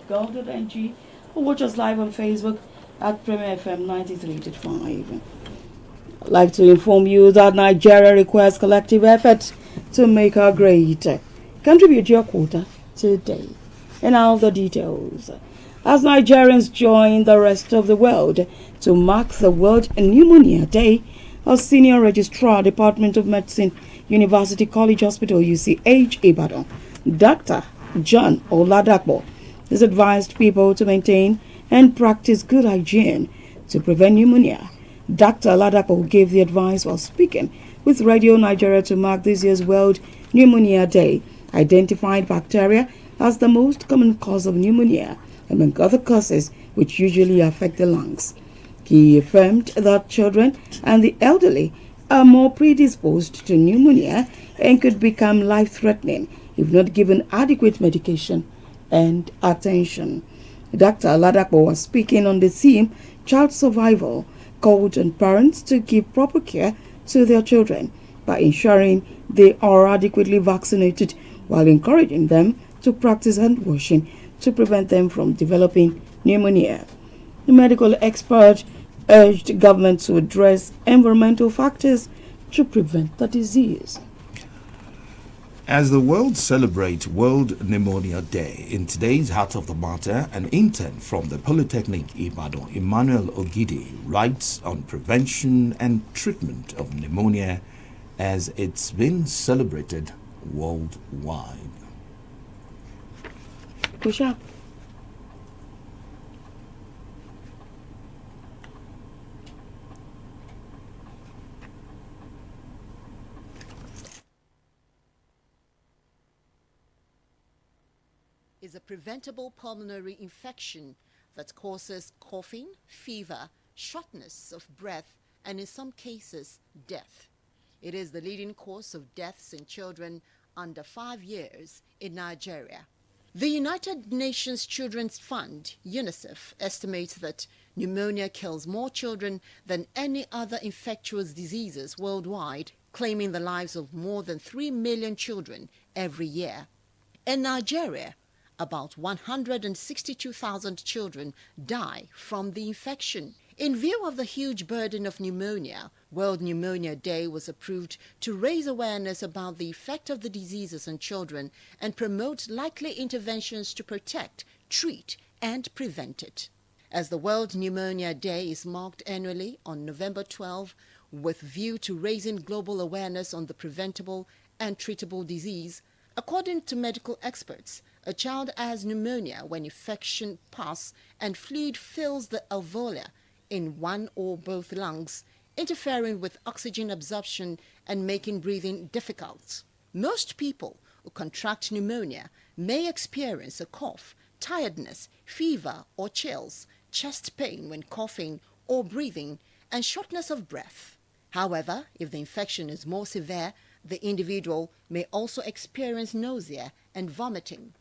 premier.gov.ng or watch us live on Facebook at Premier FM 93.5. I'd like to inform you that Nigeria requires collective effort to make her great. Contribute your quota today. And now the details. As Nigerians join the rest of the world to mark the World Pneumonia Day, a senior registrar, Department of Medicine, University College Hospital, UCH, Ibadan, Dr. John Oladapo, has advised people to maintain and practice good hygiene to prevent pneumonia. Dr. Oladapo gave the advice while speaking with Radio Nigeria to mark this year's World Pneumonia Day, identified bacteria as the most common cause of pneumonia, among other causes which usually affect the lungs. He affirmed that children and the elderly are more predisposed to pneumonia and could become life-threatening if not given adequate medication and attention. Dr. Oladapo was speaking on the theme Child Survival, called on parents to give proper care to their children by ensuring they are adequately vaccinated while encouraging them to practice hand washing to prevent them from developing pneumonia. The medical expert urged government to address environmental factors to prevent the disease. As the world celebrates World Pneumonia Day, in today's Heart of the Matter, an intern from the Polytechnic Ibadan, Emmanuel Ogidi, writes on prevention and treatment of pneumonia as it's been celebrated worldwide. Push up. Is a preventable pulmonary infection that causes coughing, fever, shortness of breath, and in some cases, death. It is the leading cause of deaths in children under 5 years in Nigeria. The United Nations Children's Fund, UNICEF, estimates that pneumonia kills more children than any other infectious diseases worldwide, claiming the lives of more than 3 million children every year. In Nigeria, about 162,000 children die from the infection. In view of the huge burden of pneumonia, World Pneumonia Day was approved to raise awareness about the effect of the diseases on children and promote likely interventions to protect, treat, and prevent it. As the World Pneumonia Day is marked annually on November 12 with view to raising global awareness on the preventable and treatable disease, according to medical experts, a child has pneumonia when infection passes and fluid fills the alveoli in one or both lungs, interfering with oxygen absorption and making breathing difficult. Most people who contract pneumonia may experience a cough, tiredness, fever or chills, chest pain when coughing or breathing, and shortness of breath. However, if the infection is more severe, the individual may also experience nausea and vomiting,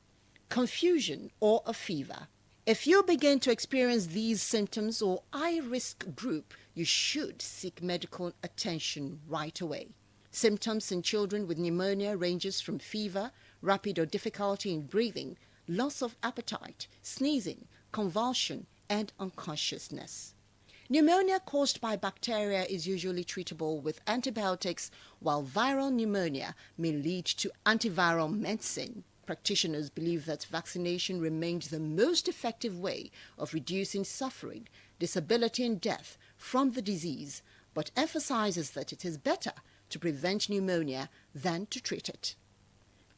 confusion, or a fever. If you begin to experience these symptoms or high-risk group, you should seek medical attention right away. Symptoms in children with pneumonia ranges from fever, rapid or difficulty in breathing, loss of appetite, sneezing, convulsion, and unconsciousness. Pneumonia caused by bacteria is usually treatable with antibiotics, while viral pneumonia may lead to antiviral medicine. Practitioners believe that vaccination remains the most effective way of reducing suffering, disability, and death from the disease, but emphasizes that it is better to prevent pneumonia than to treat it.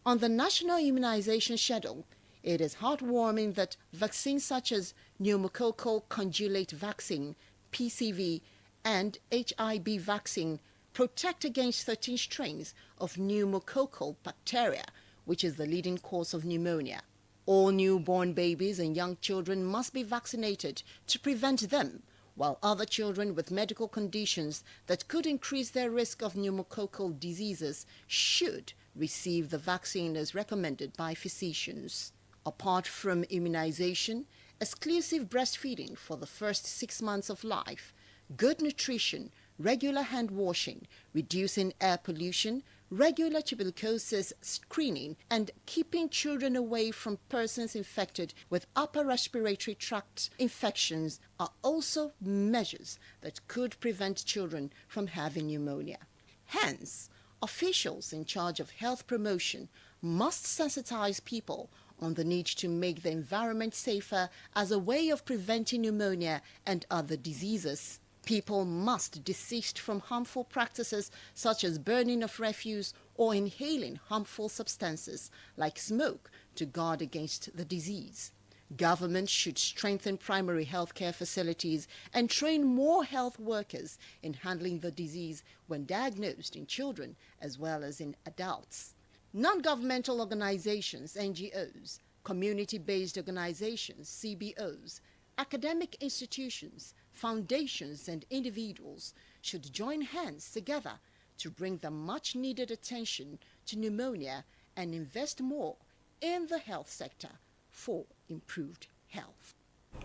On the National Immunization Schedule, it is heartwarming that vaccines such as pneumococcal conjugate vaccine, PCV, and HIB vaccine protect against 13 strains of pneumococcal bacteria, which is the leading cause of pneumonia. All newborn babies and young children must be vaccinated to prevent them, while other children with medical conditions that could increase their risk of pneumococcal diseases should receive the vaccine as recommended by physicians. Apart from immunization, exclusive breastfeeding for the first 6 months of life, good nutrition, regular hand washing, reducing air pollution, regular tuberculosis screening, and keeping children away from persons infected with upper respiratory tract infections are also measures that could prevent children from having pneumonia. Hence, officials in charge of health promotion must sensitize people on the need to make the environment safer as a way of preventing pneumonia and other diseases. People must desist from harmful practices such as burning of refuse or inhaling harmful substances like smoke to guard against the disease. Government should strengthen primary healthcare facilities and train more health workers in handling the disease when diagnosed in children as well as in adults. Non-governmental organizations, NGOs, community-based organizations, CBOs, academic institutions, foundations and individuals should join hands together to bring the much-needed attention to pneumonia and invest more in the health sector for improved health.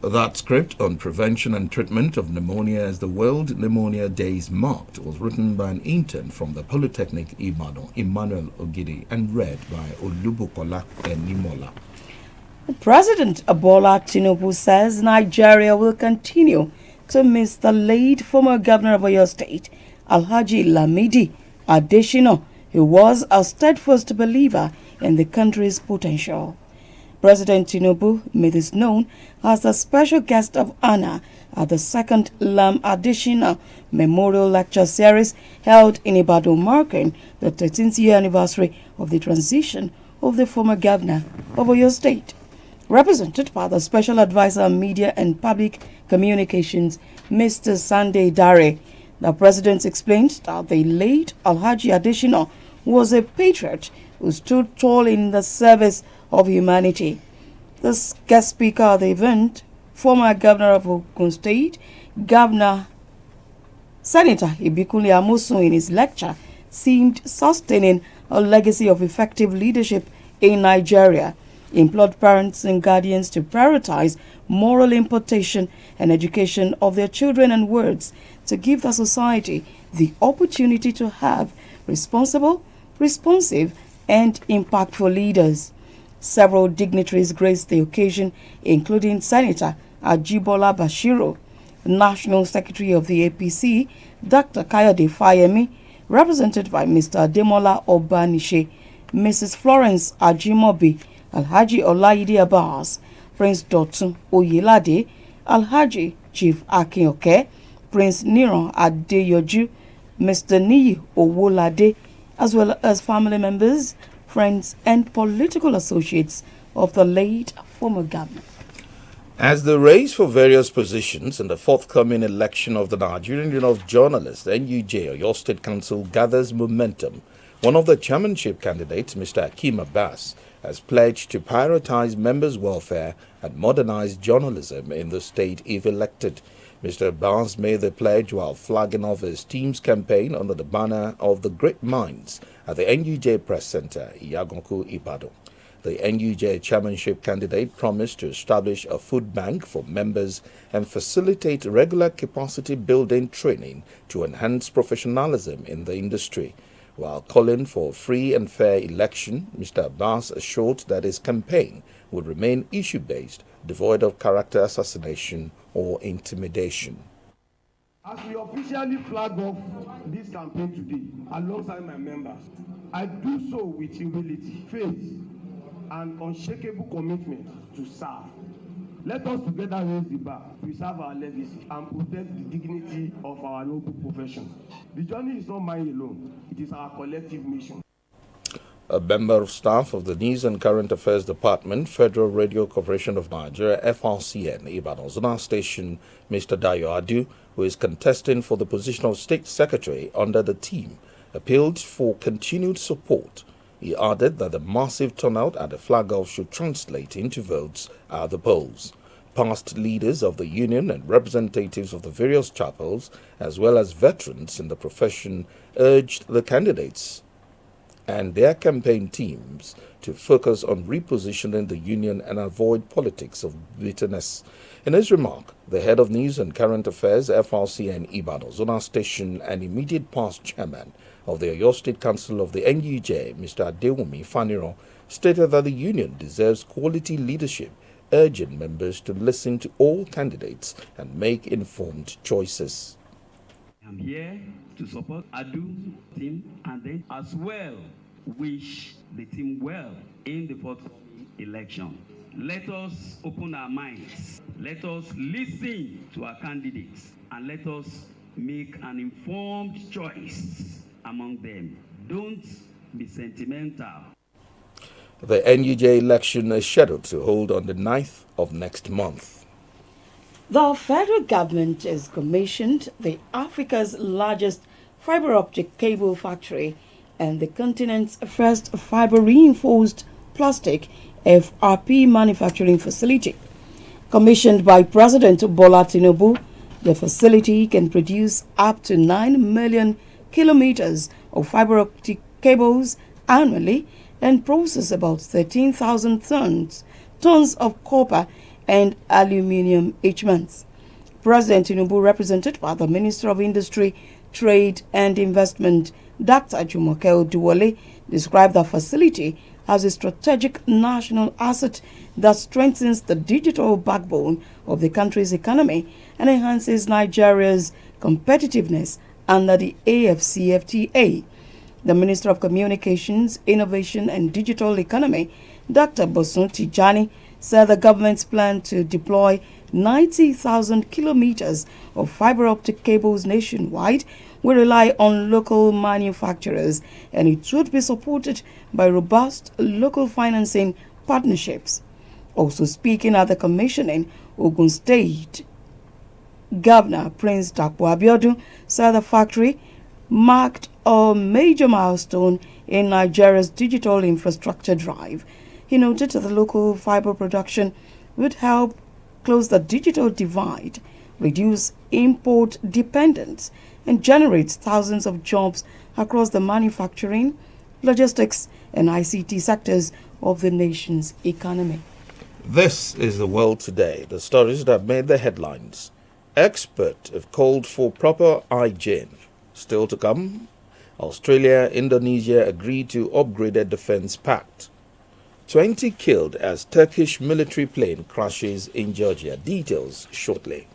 That script on prevention and treatment of pneumonia as the World Pneumonia Days marked was written by an intern from the Polytechnic Ibadan, Emmanuel Ogidi, and read by Olubukola Enimola. President Bola Tinubu says Nigeria will continue to miss the late former governor of Oyo State, Alhaji Lamidi Adesina, who was a steadfast believer in the country's potential. President Tinubu made this known as the special guest of honor at the second Lam Adesina Memorial Lecture Series held in Ibadan, marking the 13th year anniversary of the transition of the former governor of Oyo State. Represented by the Special Advisor on Media and Public Communications, Mr. Sunday Dare, the President explained that the late Alhaji Adesina was a patriot who stood tall in the service of humanity. The guest speaker at the event, former governor of Ogun State, Governor Senator Ibikunle Amosun, in his lecture, seemed sustaining a legacy of effective leadership in Nigeria. He implored parents and guardians to prioritize moral impartation and education of their children and words to give the society the opportunity to have responsible, responsive, and impactful leaders. Several dignitaries graced the occasion, including Senator Ajibola Bashiru, National Secretary of the APC, Dr. Kayode Fayemi, represented by Mr. Ademola Obanishe, Mrs. Florence Ajimobi, Alhaji Olayide Abbas, Prince Dotun Oyelade, Alhaji Chief Akinyoke, Prince Niran Adeyoju, Mr. Niyi Owolade, as well as family members, friends, and political associates of the late former governor. As the race for various positions in the forthcoming election of the Nigerian Union of Journalists, NUJ, Oyo State Council, gathers momentum, one of the chairmanship candidates, Mr. Akeem Abbas, has pledged to prioritize members' welfare and modernize journalism in the state if elected. Mr. Abbas made the pledge while flagging off his team's campaign under the banner of the Great Minds at the NUJ Press Center, Iyaganku, Ibadan. The NUJ chairmanship candidate promised to establish a food bank for members and facilitate regular capacity building training to enhance professionalism in the industry. While calling for a free and fair election, Mr. Abbas assured that his campaign would remain issue-based, devoid of character assassination or intimidation. As we officially flag off this campaign today, alongside my members, I do so with humility, faith, and unshakable commitment to serve. Let us together raise the bar, preserve our legacy, and protect the dignity of our noble profession. The journey is not mine alone, it is our collective mission. A member of staff of the News and Current Affairs Department, Federal Radio Corporation of Nigeria, FRCN, Ibadan Zonal Station, Mr. Dayo Adu, who is contesting for the position of State Secretary under the team, appealed for continued support. He added that the massive turnout at the flag-off should translate into votes at the polls. Past leaders of the union and representatives of the various chapels, as well as veterans in the profession, urged the candidates and their campaign teams to focus on repositioning the union and avoid politics of bitterness. In his remark, the head of News and Current Affairs, FRCN Ibadan Zonal Station and immediate past chairman of the Oyo State Council of the NUJ, Mr. Adewumi Faniro, stated that the union deserves quality leadership, urging members to listen to all candidates and make informed choices. I'm here to support Adu team and then as well wish the team well in the forthcoming election. Let us open our minds. Let us listen to our candidates and let us make an informed choice among them. Don't be sentimental. The NUJ election is scheduled to hold on the 9th of next month. The federal government has commissioned the Africa's largest fiber optic cable factory and the continent's first fiber reinforced plastic FRP manufacturing facility. Commissioned by President Bola Tinubu, the facility can produce up to 9 million kilometers of fiber optic cables annually and process about 13,000 tons of copper and aluminium each month. President Tinubu, represented by the Minister of Industry, Trade and Investment, Dr. Jumoke Oduwole, described the facility as a strategic national asset that strengthens the digital backbone of the country's economy and enhances Nigeria's competitiveness under the AFCFTA. The Minister of Communications, Innovation and Digital Economy, Dr. Bosun Tijani, said the government's plan to deploy 90,000 kilometers of fiber optic cables nationwide will rely on local manufacturers, and it should be supported by robust local financing partnerships. Also speaking at the commissioning, Ogun State Governor Prince Dapo Abiodun said the factory marked a major milestone in Nigeria's digital infrastructure drive. He noted that the local fiber production would help close the digital divide, reduce import dependence, and generate thousands of jobs across the manufacturing, logistics, and ICT sectors of the nation's economy. This is the world today, the stories that made the headlines. Experts have called for proper hygiene. Still to come, Australia, Indonesia agreed to upgraded defense pact. 20 killed as Turkish military plane crashes in Georgia. Details shortly.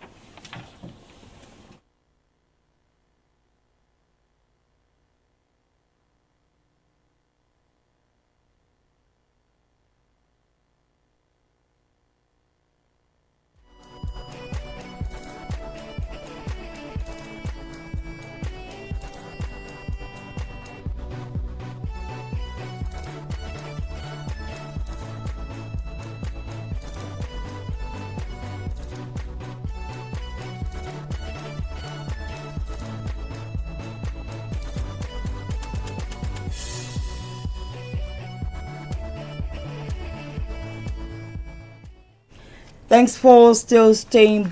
Thanks for still staying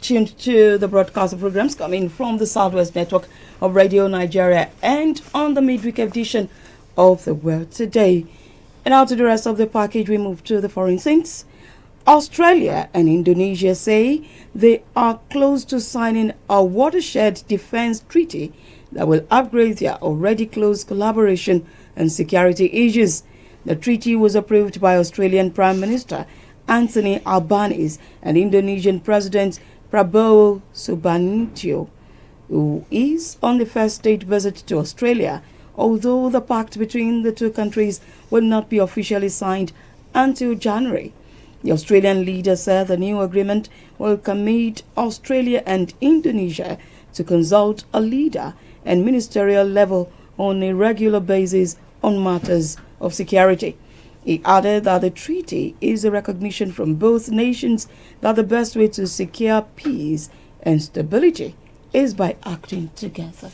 tuned to the broadcast of programs coming from the Southwest Network of Radio Nigeria and on the midweek edition of The World Today. And now to the rest of the package, we move to the foreign scenes. Australia and Indonesia say they are close to signing a watershed defense treaty that will upgrade their already close collaboration on security issues. The treaty was approved by Australian Prime Minister Anthony Albanese and Indonesian President Prabowo Subianto, who is on the first state visit to Australia, although the pact between the two countries will not be officially signed until January. The Australian leader said the new agreement will commit Australia and Indonesia to consult a leader and ministerial level on a regular basis on matters of security. He added that the treaty is a recognition from both nations that the best way to secure peace and stability is by acting together.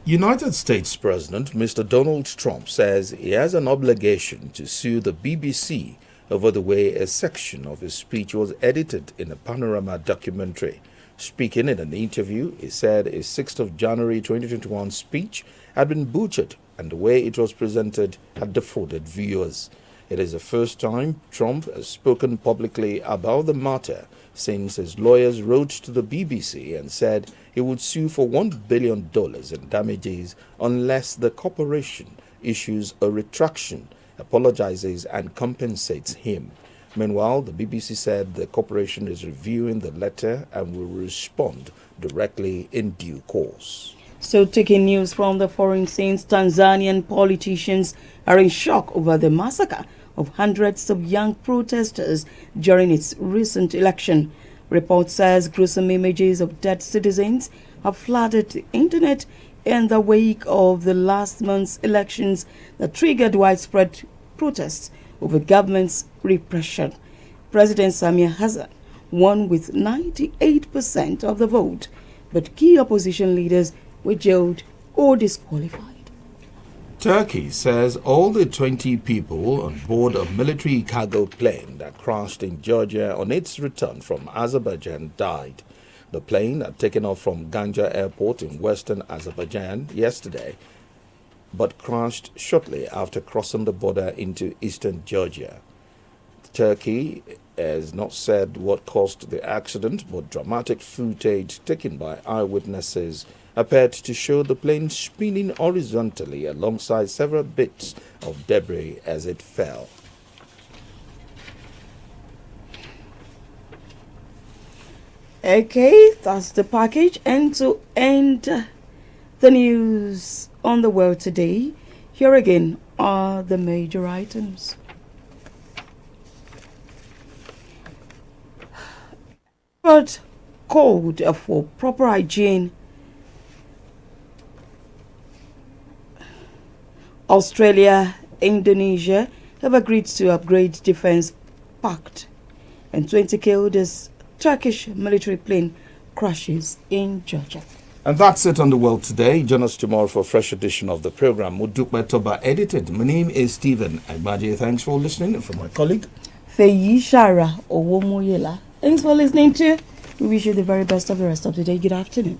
United States President Mr. Donald Trump says he has an obligation to sue the BBC over the way a section of his speech was edited in a Panorama documentary. Speaking in an interview, he said his 6th of January 2021 speech had been butchered and the way it was presented had defrauded viewers. It is the first time Trump has spoken publicly about the matter since his lawyers wrote to the BBC and said he would sue for $1 billion in damages unless the corporation issues a retraction, apologizes and compensates him. Meanwhile, the BBC said the corporation is reviewing the letter and will respond directly in due course. So, taking news from the foreign scenes, Tanzanian politicians are in shock over the massacre of hundreds of young protesters during its recent election. Report says gruesome images of dead citizens have flooded the internet in the wake of the last month's elections that triggered widespread protests over government's repression. President Samia Hassan won with 98% of the vote, but key opposition leaders were jailed or disqualified. Turkey says all the 20 people on board a military cargo plane that crashed in Georgia on its return from Azerbaijan died. The plane had taken off from Ganja Airport in western Azerbaijan yesterday, but crashed shortly after crossing the border into eastern Georgia. Turkey has not said what caused the accident, but dramatic footage taken by eyewitnesses appeared to show the plane spinning horizontally alongside several bits of debris as it fell. Okay, that's the package. And to end the news on the world today, here again are the major items. But called for proper hygiene. Australia, Indonesia have agreed to upgrade defense pact, and 20 killed as Turkish military plane crashes in Georgia. And that's it on the world today. Join us tomorrow for a fresh edition of the program. Mudukba Toba edited. My name is Stephen Agbaje. Thanks for listening. And from my colleague, Feyi Shara Owomoyela. Thanks for listening to. We wish you the very best of the rest of the day. Good afternoon.